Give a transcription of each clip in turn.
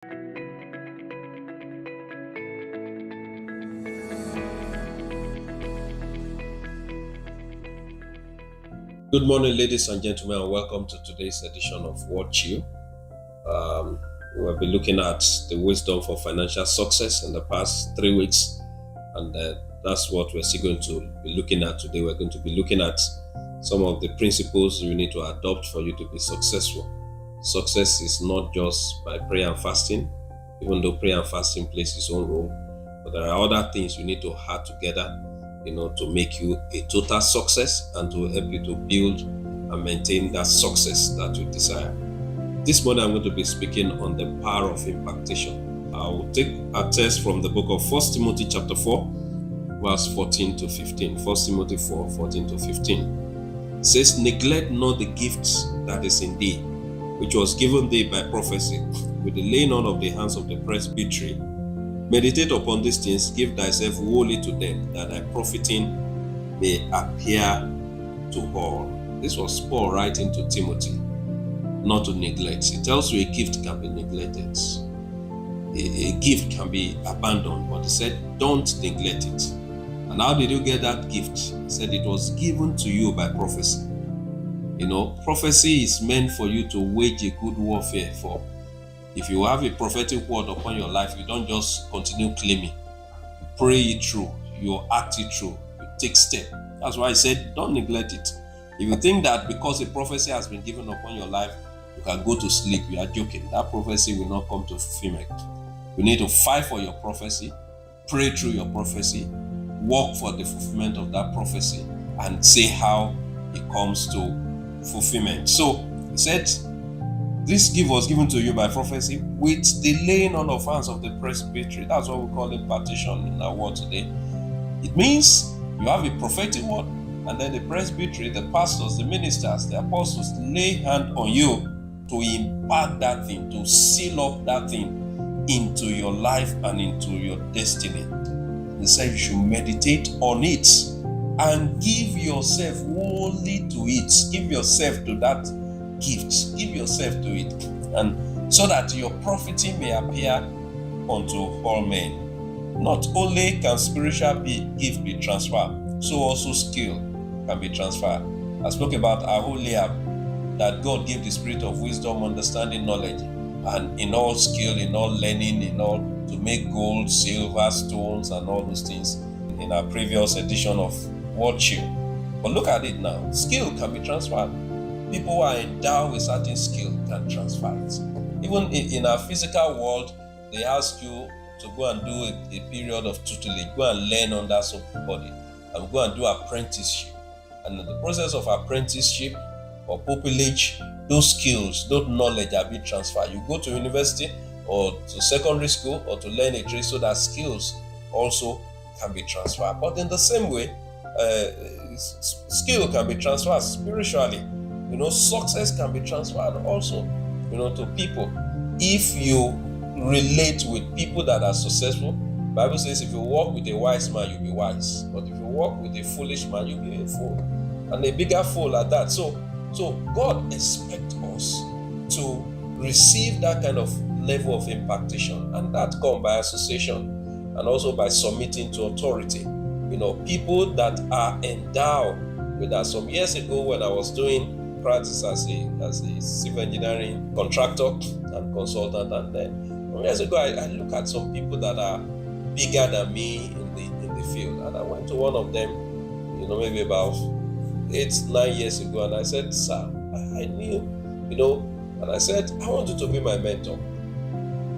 Good morning, ladies and gentlemen, and welcome to today's edition of WORDCHEW. We'll be looking at the wisdom for financial success in the past 3 weeks, and that's what we're still going to be looking at today. We're going to be looking at some of the principles you need to adopt for you to be successful. Success is not just by prayer and fasting, even though prayer and fasting plays its own role, but there are other things you need to add together to make you a total success and to help you to build and maintain that success that you desire. This morning I'm going to be speaking on the power of impartation. I will take a text from the book of 1 Timothy chapter 4, verse 14 to 15. 1 Timothy 4, 14 to 15. It says, "Neglect not the gift that is in thee, which was given thee by prophecy, with the laying on of the hands of the presbytery. Meditate upon these things, give thyself wholly to them, that thy profiting may appear to all." This was Paul writing to Timothy, not to neglect. He tells you a gift can be neglected. A gift can be abandoned, but he said, don't neglect it. And how did you get that gift? He said it was given to you by prophecy. Prophecy is meant for you to wage a good warfare for. If you have a prophetic word upon your life, you don't just continue claiming. You pray it through, you act it through, you take steps. That's why I said, don't neglect it. If you think that because a prophecy has been given upon your life, you can go to sleep, you are joking. That prophecy will not come to fulfillment. You need to fight for your prophecy, pray through your prophecy, work for the fulfillment of that prophecy, and see how it comes to fulfillment. So, he said, this gift was given to you by prophecy with the laying on of hands of the presbytery. That's what we call impartation in our world today. It means you have a prophetic word, and then the presbytery, the pastors, the ministers, the apostles lay hand on you to impart that thing, to seal up that thing into your life and into your destiny. He said you should meditate on it and give yourself wholly to it. Give yourself to that gift. Give yourself to it, and so that your profiting may appear unto all men. Not only can spiritual gift be transferred, so also skill can be transferred. I spoke about Aholiab, that God gave the spirit of wisdom, understanding, knowledge, and in all skill, in all learning, in all to make gold, silver, stones, and all those things in our previous edition of WORDCHEW. But look at it now. Skill can be transferred. People who are endowed with certain skill can transfer it. Even in our physical world, they ask you to go and do a period of tutelage, go and learn under somebody, and go and do apprenticeship. And in the process of apprenticeship or pupillage, those skills, those knowledge are being transferred. You go to university or to secondary school or to learn a trade, so that skills also can be transferred. But in the same way, skill can be transferred spiritually. Success can be transferred also, to people. If you relate with people that are successful, the Bible says if you walk with a wise man, you'll be wise. But if you walk with a foolish man, you'll be a fool. And a bigger fool at that. So God expects us to receive that kind of level of impartation. And that comes by association and also by submitting to authority. People that are endowed with that. Some years ago when I was doing practice as a civil engineering contractor and consultant, and then years ago I look at some people that are bigger than me in the field, and I went to one of them, maybe about 8-9 years ago, and I said, "Sir, I knew, and I said, I want you to be my mentor."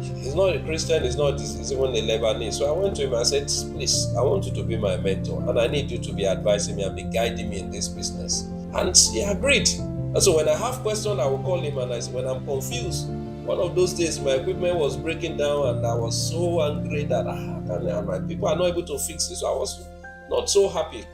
He's not a Christian, he's even a Lebanese. So I went to him and I said, "Please, I want you to be my mentor, and I need you to be advising me and be guiding me in this business." And he agreed. And so when I have questions, I will call him, and I say, when I'm confused, one of those days my equipment was breaking down and I was so angry that my people are not able to fix it. So I was not so happy.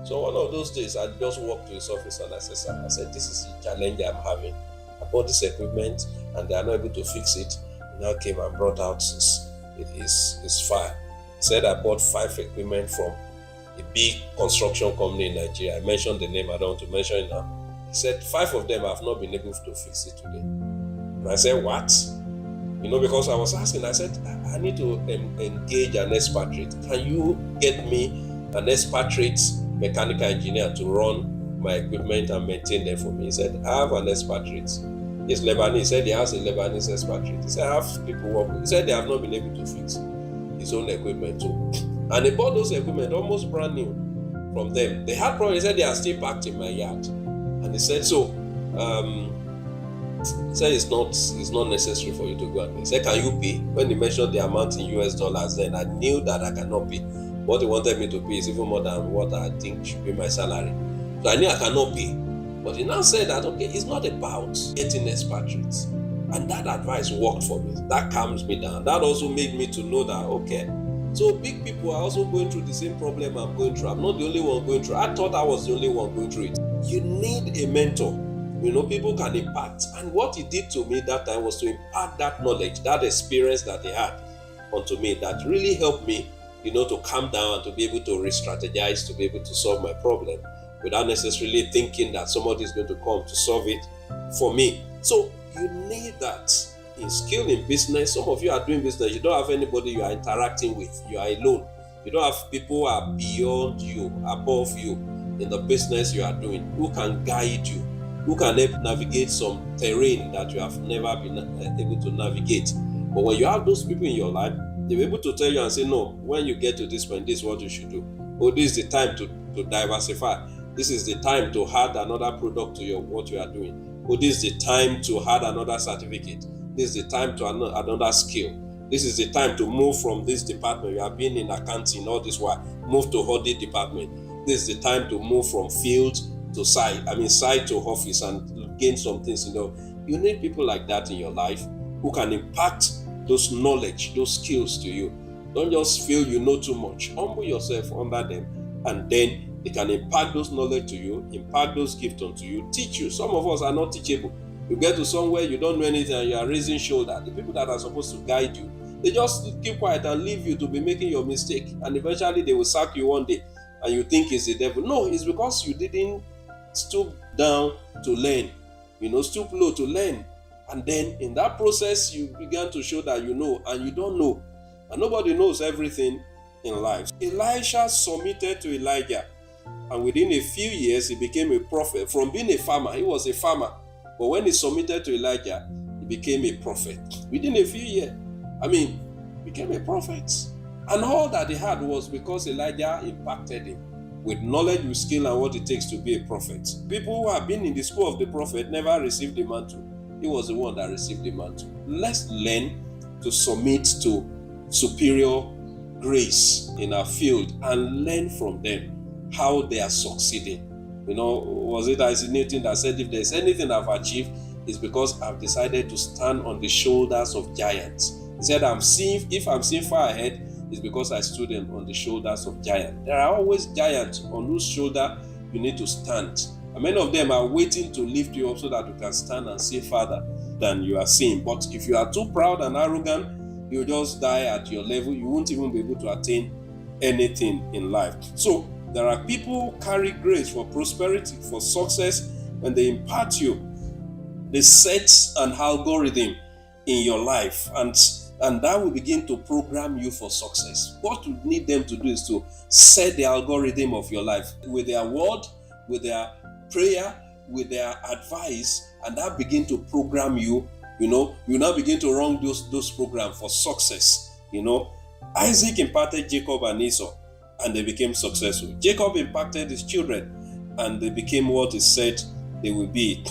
So one of those days I just walked to his office and I said, "Sir," I said, "this is the challenge I'm having. I bought this equipment and they are not able to fix it." He now came and brought out his file. He said, "I bought 5 equipment from a big construction company in Nigeria." I mentioned the name, I don't want to mention it now. He said, 5 of them have not been able to fix it today. And I said, "What?" Because I was asking, I said, I need to engage an expatriate. Can you get me an expatriate mechanical engineer to run my equipment and maintain them for me? He said, I have an expatriate. He's Lebanese. He said he has a Lebanese expatriate. He said, I have people work with. He said they have not been able to fix his own equipment too. And he bought those equipment almost brand new from them. They had problems. He said they are still packed in my yard. And he said, so he said it's not necessary for you to go and pay. He said, can you pay? When he mentioned the amount in US dollars, then I knew that I cannot pay. What he wanted me to pay is even more than what I think should be my salary. So I knew I cannot pay. But he now said that, okay, it's not about getting expatriates. And that advice worked for me. That calms me down. That also made me to know that, okay, so big people are also going through the same problem I'm going through. I'm not the only one going through. I thought I was the only one going through it. You need a mentor. People can impact. And what he did to me that time was to impart that knowledge, that experience that he had onto me that really helped me, to calm down and to be able to re-strategize, to be able to solve my problem without necessarily thinking that somebody is going to come to solve it for me. So you need that in skill in business. Some of you are doing business. You don't have anybody you are interacting with. You are alone. You don't have people who are beyond you, above you in the business you are doing, who can guide you, who can help navigate some terrain that you have never been able to navigate. But when you have those people in your life, they're able to tell you and say, no, when you get to this point, this is what you should do. Oh, this is the time to diversify. This is the time to add another product to what you are doing. Oh, this is the time to add another certificate. This is the time to another skill. This is the time to move from this department. You have been in accounting all this while. Move to audit department. This is the time to move from field to site. Site to office and gain some things. You need people like that in your life who can impact those knowledge, those skills to you. Don't just feel you know too much. Humble yourself under them, and then they can impart those knowledge to you, impart those gifts onto you, teach you. Some of us are not teachable. You get to somewhere you don't know anything and you are raising shoulder. The people that are supposed to guide you, they just keep quiet and leave you to be making your mistake, and eventually they will sack you one day and you think it's the devil. No, it's because you didn't stoop down to learn, stoop low to learn. And then in that process, you began to show that you know and you don't know. And nobody knows everything in life. Elisha submitted to Elijah, and within a few years, he became a prophet. From being a farmer, he was a farmer. But when he submitted to Elijah, he became a prophet. Within a few years, became a prophet. And all that he had was because Elijah impacted him with knowledge, with skill, and what it takes to be a prophet. People who have been in the school of the prophet never received the mantle. He was the one that received the mantle. Let's learn to submit to superior grace in our field and learn from them how they are succeeding. Was it Isaac Newton that said, if there's anything I've achieved, it's because I've decided to stand on the shoulders of giants. He said, if I'm seeing far ahead, it's because I stood on the shoulders of giants. There are always giants on whose shoulder you need to stand. And many of them are waiting to lift you up so that you can stand and see farther than you are seeing. But if you are too proud and arrogant, you'll just die at your level. You won't even be able to attain anything in life. So there are people who carry grace for prosperity, for success, and they impart you. They set an algorithm in your life, and that will begin to program you for success. What you need them to do is to set the algorithm of your life with their word, with their prayer, with their advice, and that begin to program you. You now begin to run those programs for success. Isaac impacted Jacob and Esau, and they became successful. Jacob impacted his children, and they became what is said they will be.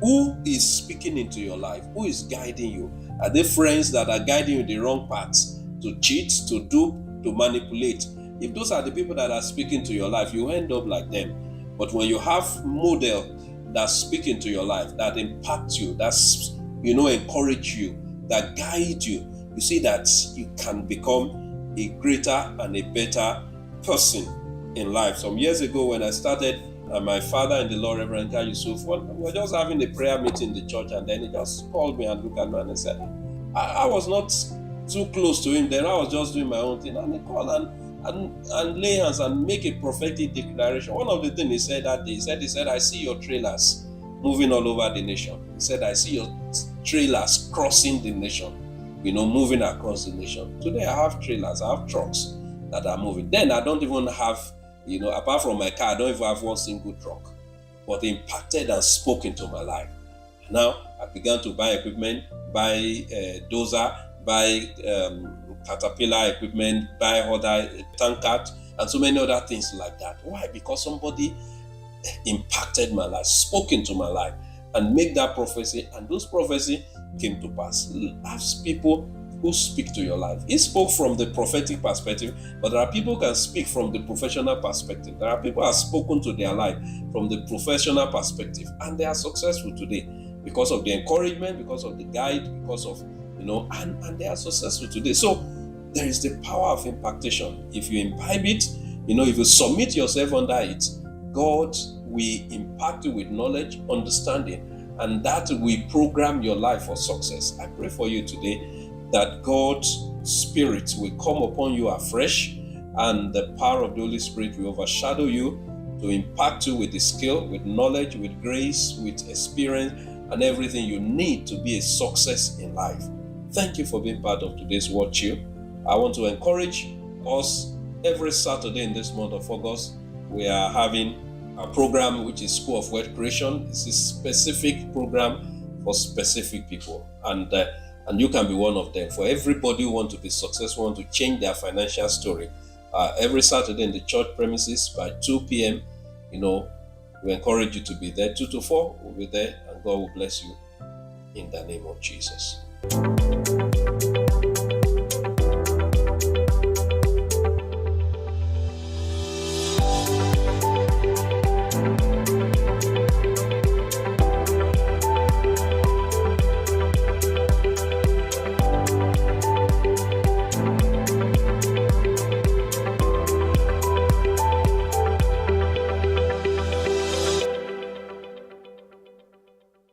Who is speaking into your life? Who is guiding you? Are they friends that are guiding you the wrong paths, to cheat, to dupe, to manipulate? If those are the people that are speaking to your life, you end up like them. But when you have model that speak into your life, that impact you, that's encourage you, that guide you, you see that you can become a greater and a better person in life. Some years ago when I started, my father in the Lord, Reverend Ka Yusuf, we were just having a prayer meeting in the church, and then he just called me and looked at me and he said, I was not too close to him then, I was just doing my own thing, and he called and lay hands and make a prophetic declaration. One of the things he said that day, he said, I see your trailers moving all over the nation. He said, I see your trailers crossing the nation. moving across the nation. Today I have trailers, I have trucks that are moving. Then I don't even have, apart from my car, I don't even have one single truck. But they impacted and spoke into my life. Now I began to buy equipment, buy dozer, buy caterpillar equipment, buy other tankard, and so many other things like that. Why? Because somebody impacted my life, spoke into my life, and make that prophecy, and those prophecy came to pass. Ask people who speak to your life. He spoke from the prophetic perspective, but there are people who can speak from the professional perspective. There are people who have spoken to their life from the professional perspective, and they are successful today because of the encouragement, because of the guide, because of, and they are successful today. So there is the power of impartation. If you imbibe it, if you submit yourself under it, God will impact you with knowledge, understanding, and that will program your life for success. I pray for you today that God's Spirit will come upon you afresh, and the power of the Holy Spirit will overshadow you to impact you with the skill, with knowledge, with grace, with experience, and everything you need to be a success in life. Thank you for being part of today's WORDCHEW. I want to encourage us every Saturday in this month of August. We are having a program which is School of Word Creation. It's a specific program for specific people, and you can be one of them. For everybody who want to be successful, want to change their financial story, every Saturday in the church premises by 2 p.m. We encourage you to be there. 2 to 4, we'll be there, and God will bless you in the name of Jesus.